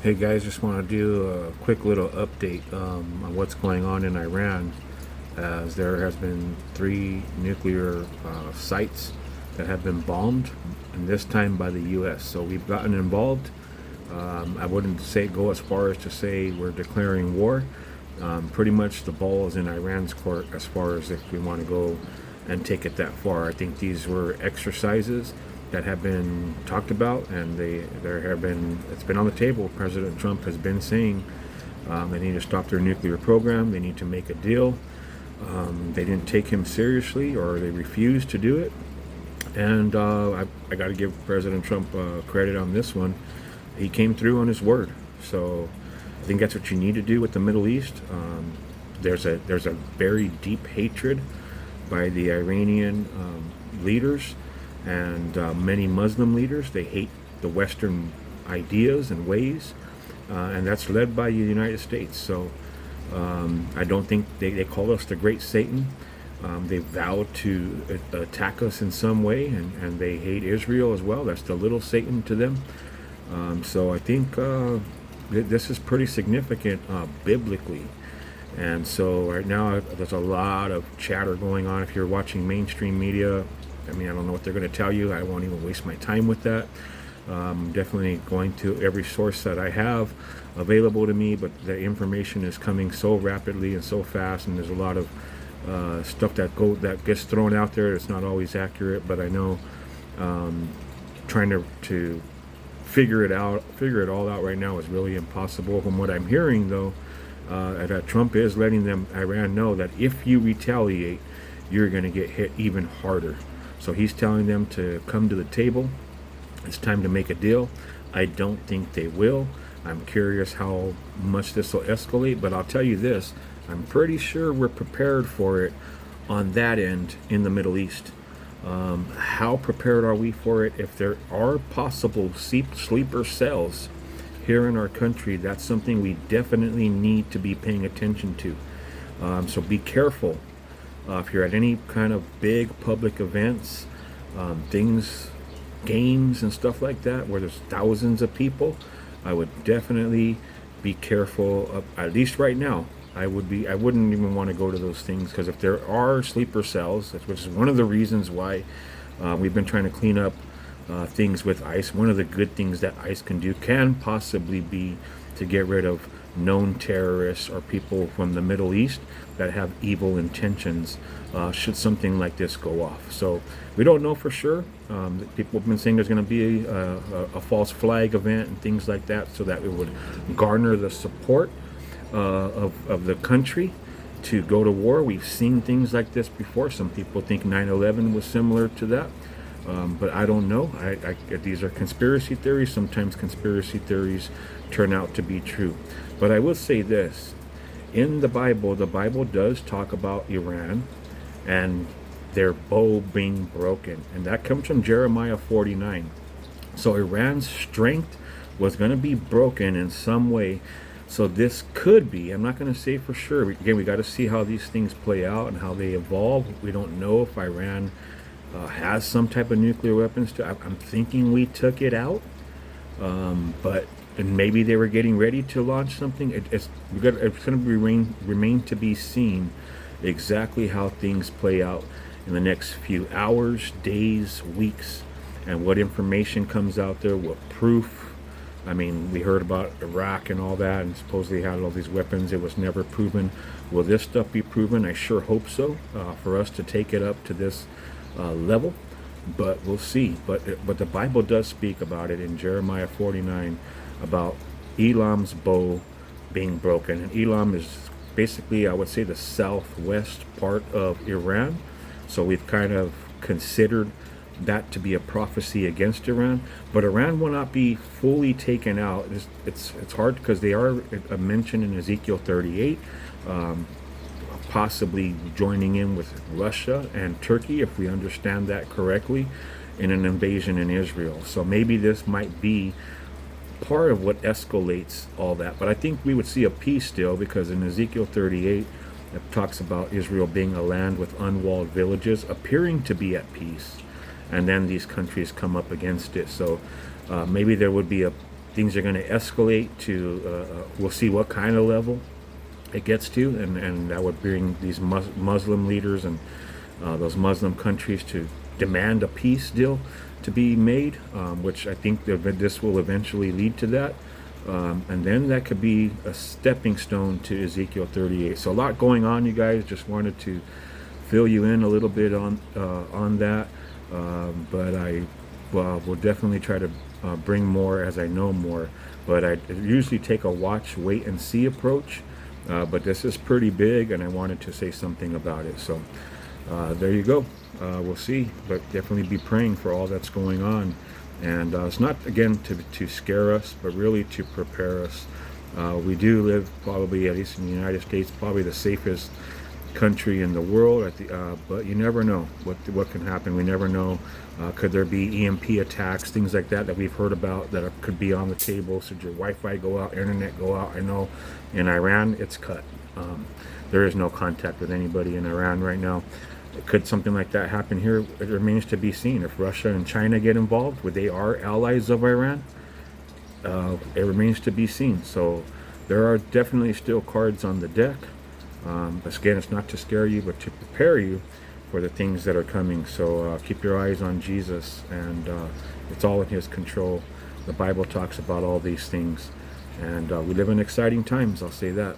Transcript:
Hey guys, just want to do a quick little update on what's going on in Iran, as there has been three nuclear sites that have been bombed, and this time by the U.S. So we've gotten involved. I wouldn't say go as far as to say we're declaring war. Pretty much the ball is in Iran's court as far as if we want to go and take it that far. I think these were exercises that have been talked about, and it's been on the table. President Trump has been saying they need to stop their nuclear program. They need to make a deal. They didn't take him seriously, or they refused to do it. And I got to give President Trump credit on this one. He came through on his word. So I think that's what you need to do with the Middle East. There's a very deep hatred by the Iranian leaders and many Muslim leaders. They hate the Western ideas and ways, and that's led by the United States. So I don't think they call us the Great Satan. They vow to attack us in some way, and they hate Israel as well. That's the little Satan to them. So I think this is pretty significant biblically. And so right now there's a lot of chatter going on. If you're watching mainstream media, I mean, I don't know what they're going to tell you. I won't even waste my time with that. Definitely going to every source that I have available to me, but the information is coming so rapidly and so fast, and there's a lot of stuff that gets thrown out there. It's not always accurate, but I know trying to figure it all out right now is really impossible. From what I'm hearing, though, that Trump is letting Iran know that if you retaliate, you're going to get hit even harder. So he's telling them to come to the table. It's time to make a deal. I don't think they will. I'm curious how much this will escalate, but I'll tell you this, I'm pretty sure we're prepared for it on that end in the Middle East. How prepared are we for it? If there are possible sleeper cells here in our country, that's something we definitely need to be paying attention to. So be careful. If you're at any kind of big public events, things, games and stuff like that, where there's thousands of people, I would definitely be careful. At least right now, I wouldn't even want to go to those things, because if there are sleeper cells, which is one of the reasons why we've been trying to clean up things with ICE. One of the good things that ICE can possibly be to get rid of known terrorists or people from the Middle East that have evil intentions, should something like this go off. So we don't know for sure. People have been saying there's going to be a false flag event and things like that, so that it would garner the support of the country to go to war. We've seen things like this before. Some people think 9/11 was similar to that. But I don't know. These are conspiracy theories. Sometimes conspiracy theories turn out to be true. But I will say this. In the Bible does talk about Iran and their bow being broken. And that comes from Jeremiah 49. So Iran's strength was going to be broken in some way. So this could be, I'm not going to say for sure. Again, we got to see how these things play out and how they evolve. We don't know if Iran has some type of nuclear weapons. I'm thinking we took it out, but and maybe they were getting ready to launch something. It's going to remain to be seen exactly how things play out in the next few hours, days, weeks, and what information comes out there, what proof. I mean, we heard about Iraq and all that, and supposedly had all these weapons. It was never proven. Will this stuff be proven? I sure hope so, for us to take it up to this level, but we'll see. But the Bible does speak about it in Jeremiah 49 about Elam's bow being broken. And Elam is basically, I would say, the southwest part of Iran. So we've kind of considered that to be a prophecy against Iran, but Iran will not be fully taken out. It's hard because they are mentioned in Ezekiel 38. Possibly joining in with Russia and Turkey, if we understand that correctly, in an invasion in Israel. So maybe this might be part of what escalates all that. But I think we would see a peace still, because in Ezekiel 38, it talks about Israel being a land with unwalled villages, appearing to be at peace. And then these countries come up against it. So maybe there would be a things are going to escalate to, we'll see what kind of level it gets to, and that would bring these Muslim leaders and those Muslim countries to demand a peace deal to be made, which I think this will eventually lead to that. And then that could be a stepping stone to Ezekiel 38. So a lot going on, you guys. Just wanted to fill you in a little bit on that. But I will definitely try to bring more as I know more. But I usually take a watch, wait, and see approach. But this is pretty big, and I wanted to say something about it. So there you go. We'll see. But definitely be praying for all that's going on. And it's not, again, to scare us, but really to prepare us. We do live probably, at least in the United States, probably the safest country in the world. But you never know what can happen. We never know. Could there be EMP attacks, things like that we've heard about that could be on the table? Should your Wi-Fi go out, internet go out? I know in Iran it's cut. There is no contact with anybody in Iran right now. Could something like that happen here? It remains to be seen. If Russia and China get involved, where they are allies of Iran, it remains to be seen. So there are definitely still cards on the deck. Again, it's not to scare you, but to prepare you for the things that are coming. So keep your eyes on Jesus, and it's all in His control. The Bible talks about all these things, and we live in exciting times, I'll say that.